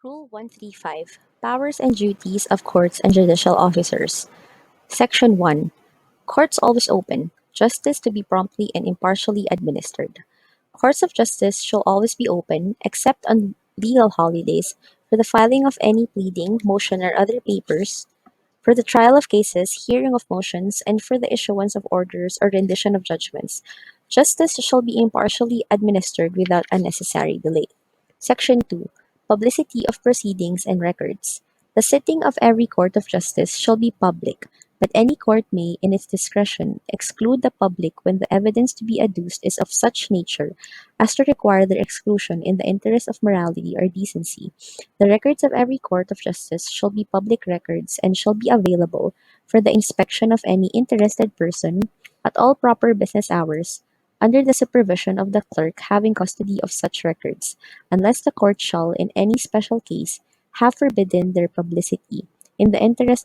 Rule 135 Powers and Duties of Courts and Judicial Officers. Section 1. Courts always open. Justice to be promptly and impartially administered. Courts of justice shall always be open, except on legal holidays, for the filing of any pleading, motion, or other papers, for the trial of cases, hearing of motions, and for the issuance of orders or rendition of judgments. Justice shall be impartially administered without unnecessary delay. Section 2. Publicity of proceedings and records. The sitting of every court of justice shall be public, but any court may, in its discretion, exclude the public when the evidence to be adduced is of such nature as to require their exclusion in the interest of morality or decency. The records of every court of justice shall be public records and shall be available for the inspection of any interested person at all proper business hours, under the supervision of the clerk having custody of such records, unless the court shall, in any special case, have forbidden their publicity, in the interest